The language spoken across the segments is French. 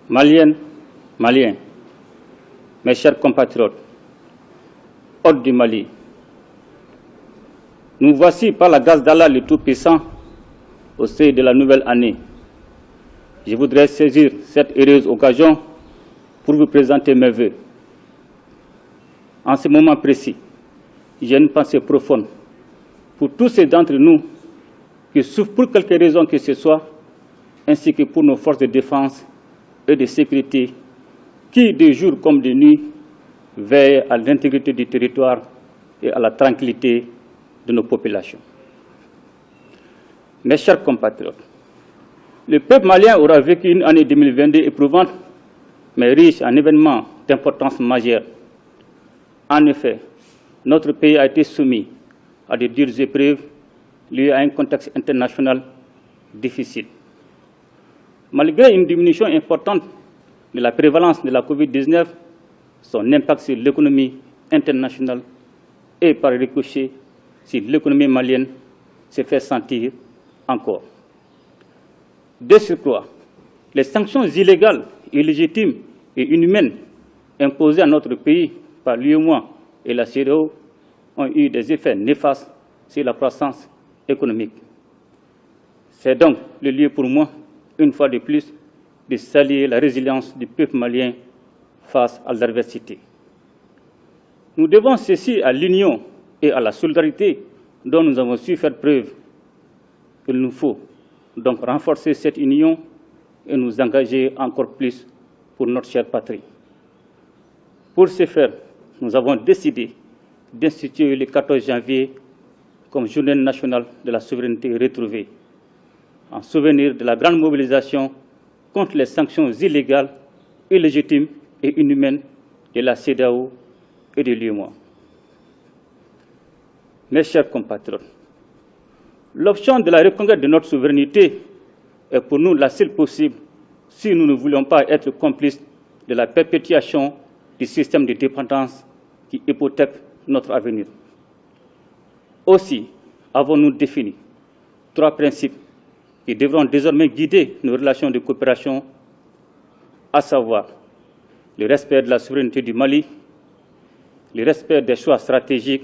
Maliennes, Maliens, mes chers compatriotes, hôtes du Mali, nous voici par la grâce d'Allah le Tout-Puissant au seuil de la nouvelle année. Je voudrais saisir cette heureuse occasion pour vous présenter mes vœux. En ce moment précis, j'ai une pensée profonde pour tous ceux d'entre nous qui souffrent pour quelque raison que ce soit, ainsi que pour nos forces de défense et de sécurité qui, de jour comme de nuit, veillent à l'intégrité du territoire et à la tranquillité de nos populations. Mes chers compatriotes, le peuple malien aura vécu une année 2022 éprouvante, mais riche en événements d'importance majeure. En effet, notre pays a été soumis à de dures épreuves liées à un contexte international difficile. Malgré une diminution importante de la prévalence de la COVID-19, son impact sur l'économie internationale et par ricochet sur l'économie malienne se fait sentir encore. De surcroît, les sanctions illégales, illégitimes et inhumaines imposées à notre pays par l'UEMOA et la CEDEAO ont eu des effets néfastes sur la croissance économique. C'est donc le lieu pour moi, une fois de plus, de saluer la résilience du peuple malien face à l'adversité. Nous devons ceci à l'union et à la solidarité dont nous avons su faire preuve. Il nous faut donc renforcer cette union et nous engager encore plus pour notre chère patrie. Pour ce faire, nous avons décidé d'instituer le 14 janvier comme journée nationale de la souveraineté retrouvée, en souvenir de la grande mobilisation contre les sanctions illégales, illégitimes et inhumaines de la CEDEAO et de l'UEMOA. Mes chers compatriotes, l'option de la reconquête de notre souveraineté est pour nous la seule possible si nous ne voulons pas être complices de la perpétuation du système de dépendance qui hypothèque notre avenir. Aussi, avons-nous défini 3 principes qui devront désormais guider nos relations de coopération, à savoir le respect de la souveraineté du Mali, le respect des choix stratégiques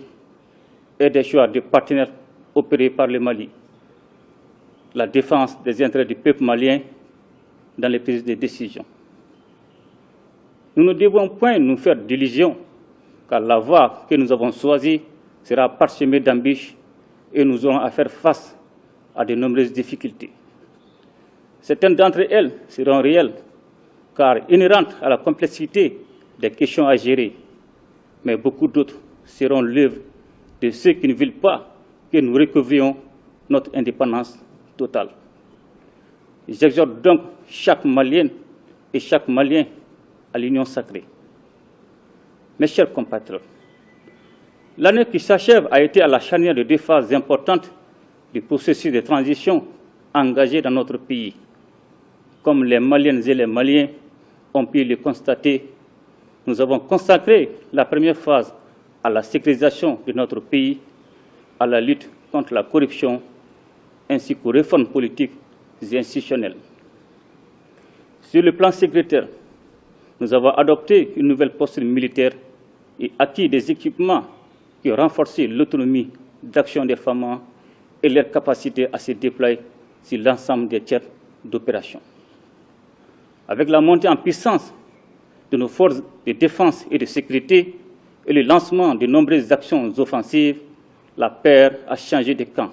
et des choix de partenaires opérés par le Mali, la défense des intérêts du peuple malien dans les prises de décision. Nous ne devons point nous faire d'illusions, car la voie que nous avons choisie sera parsemée d'embûches et nous aurons à faire face à de nombreuses difficultés. Certaines d'entre elles seront réelles, car inhérentes à la complexité des questions à gérer, mais beaucoup d'autres seront l'œuvre de ceux qui ne veulent pas que nous recouvrions notre indépendance totale. J'exhorte donc chaque Malienne et chaque Malien à l'union sacrée. Mes chers compatriotes, l'année qui s'achève a été à la charnière de 2 phases importantes du processus de transition engagé dans notre pays. Comme les Maliennes et les Maliens ont pu le constater, nous avons consacré la première phase à la sécurisation de notre pays, à la lutte contre la corruption, ainsi qu'aux réformes politiques et institutionnelles. Sur le plan sécuritaire, nous avons adopté une nouvelle posture militaire et acquis des équipements qui ont renforcé l'autonomie d'action des femmes et leur capacité à se déployer sur l'ensemble des théâtres d'opération. Avec la montée en puissance de nos forces de défense et de sécurité et le lancement de nombreuses actions offensives, la paix a changé de camp.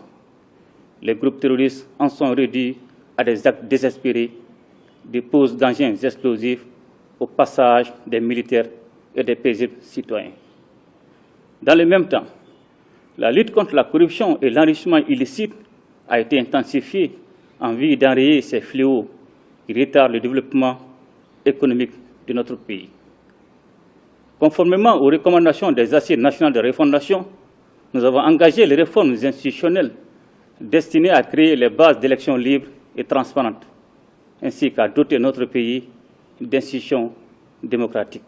Les groupes terroristes en sont réduits à des actes désespérés, des poses d'engins explosifs au passage des militaires et des paisibles citoyens. Dans le même temps, la lutte contre la corruption et l'enrichissement illicite a été intensifiée en vue d'enrayer ces fléaux qui retardent le développement économique de notre pays. Conformément aux recommandations des Assises nationales de refondation, nous avons engagé les réformes institutionnelles destinées à créer les bases d'élections libres et transparentes, ainsi qu'à doter notre pays d'institutions démocratiques.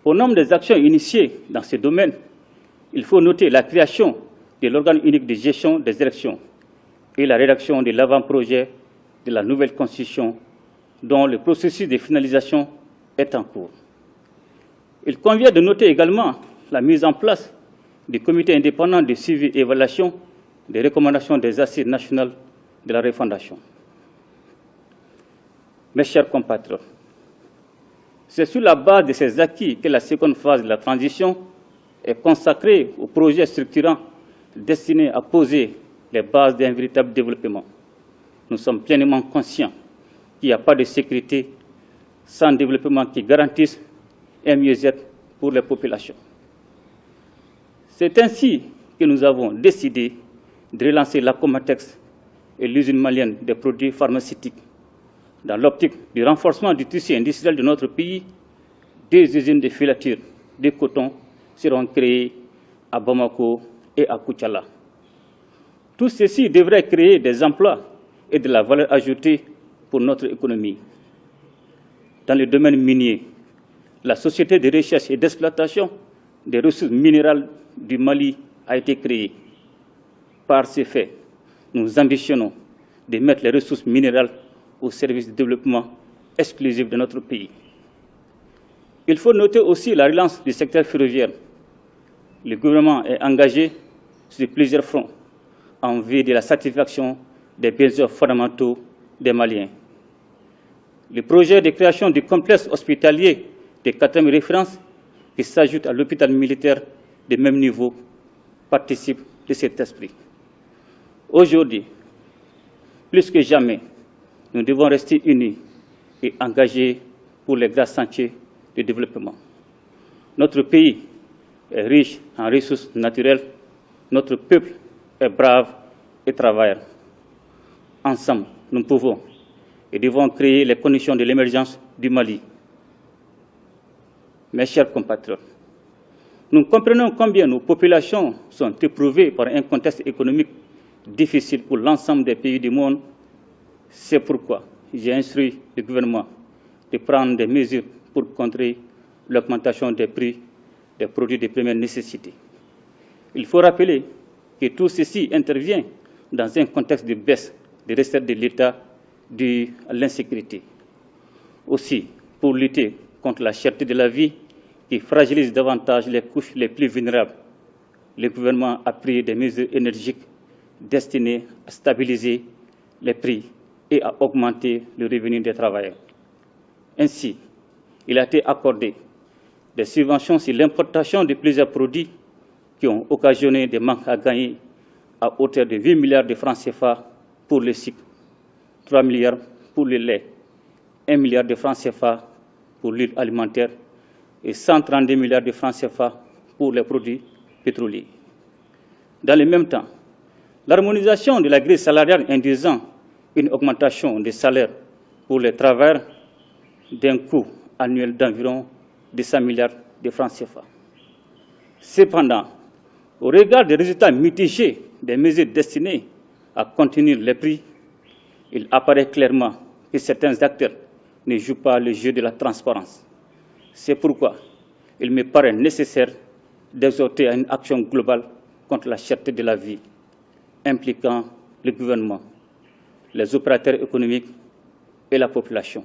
Au nombre des actions initiées dans ce domaine, il faut noter la création de l'organe unique de gestion des élections et la rédaction de l'avant-projet de la nouvelle Constitution dont le processus de finalisation est en cours. Il convient de noter également la mise en place du comité indépendant de suivi et évaluation des recommandations des assises nationales de la refondation. Mes chers compatriotes, c'est sur la base de ces acquis que la seconde phase de la transition est consacrée aux projets structurants destinés à poser les bases d'un véritable développement. Nous sommes pleinement conscients qu'il n'y a pas de sécurité sans développement qui garantisse un mieux-être pour les populations. C'est ainsi que nous avons décidé de relancer la Comatex et l'usine malienne des produits pharmaceutiques. Dans l'optique du renforcement du tissu industriel de notre pays, des usines de filature de coton seront créées à Bamako et à Koutiala. Tout ceci devrait créer des emplois et de la valeur ajoutée pour notre économie. Dans le domaine minier, la Société de recherche et d'exploitation des ressources minérales du Mali a été créée. Par ces faits, nous ambitionnons de mettre les ressources minérales au service du développement exclusif de notre pays. Il faut noter aussi la relance du secteur ferroviaire. Le gouvernement est engagé sur plusieurs fronts en vue de la satisfaction des besoins fondamentaux des Maliens. Le projet de création du complexe hospitalier de 4e référence, qui s'ajoute à l'hôpital militaire de même niveau, participe de cet esprit. Aujourd'hui, plus que jamais, nous devons rester unis et engagés pour les grands sentiers de développement. Notre pays est riche en ressources naturelles, notre peuple est brave et travailleur. Ensemble, nous pouvons et devons créer les conditions de l'émergence du Mali. Mes chers compatriotes, nous comprenons combien nos populations sont éprouvées par un contexte économique difficile pour l'ensemble des pays du monde. C'est pourquoi j'ai instruit le gouvernement de prendre des mesures pour contrer l'augmentation des prix des produits de première nécessité. Il faut rappeler que tout ceci intervient dans un contexte de baisse des recettes de l'État due à l'insécurité. Aussi, pour lutter contre la cherté de la vie qui fragilise davantage les couches les plus vulnérables, le gouvernement a pris des mesures énergiques destinées à stabiliser les prix et à augmenter le revenu des travailleurs. Ainsi, il a été accordé des subventions sur l'importation de plusieurs produits qui ont occasionné des manques à gagner à hauteur de 8 milliards de francs CFA pour le sucre, 3 milliards pour le lait, 1 milliard de francs CFA pour l'huile alimentaire et 132 milliards de francs CFA pour les produits pétroliers. Dans le même temps, l'harmonisation de la grille salariale induisant une augmentation des salaires pour les travailleurs d'un coût annuel d'environ 200 milliards de francs CFA. Cependant, au regard des résultats mitigés des mesures destinées à contenir les prix, il apparaît clairement que certains acteurs ne jouent pas le jeu de la transparence. C'est pourquoi il me paraît nécessaire d'exhorter à une action globale contre la cherté de la vie, impliquant le gouvernement, les opérateurs économiques et la population.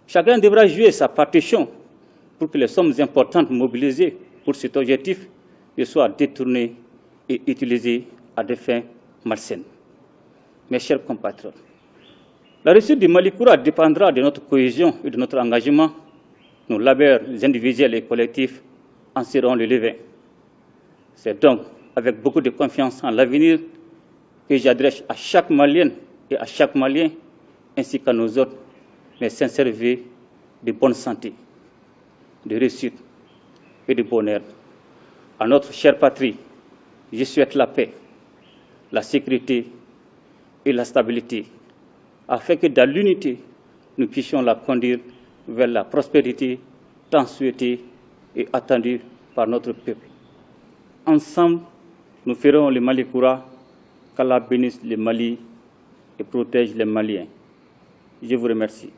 Chacun devra jouer sa partition pour que les sommes importantes mobilisées pour cet objectif ne soient détournées et utilisées à des fins malsaines. Mes chers compatriotes, la réussite du Malikoura dépendra de notre cohésion et de notre engagement. Nos labeurs individuels et collectifs en seront le levain. C'est donc avec beaucoup de confiance en l'avenir que j'adresse à chaque Malienne et à chaque Malien, ainsi qu'à nos autres, mes sincères vœux de bonne santé, de réussite et de bonheur. À notre chère patrie, je souhaite la paix, la sécurité et la stabilité, afin que dans l'unité, nous puissions la conduire vers la prospérité tant souhaitée et attendue par notre peuple. Ensemble, nous ferons le Malikoura, qu'Allah bénisse le Mali et protège les Maliens. Je vous remercie.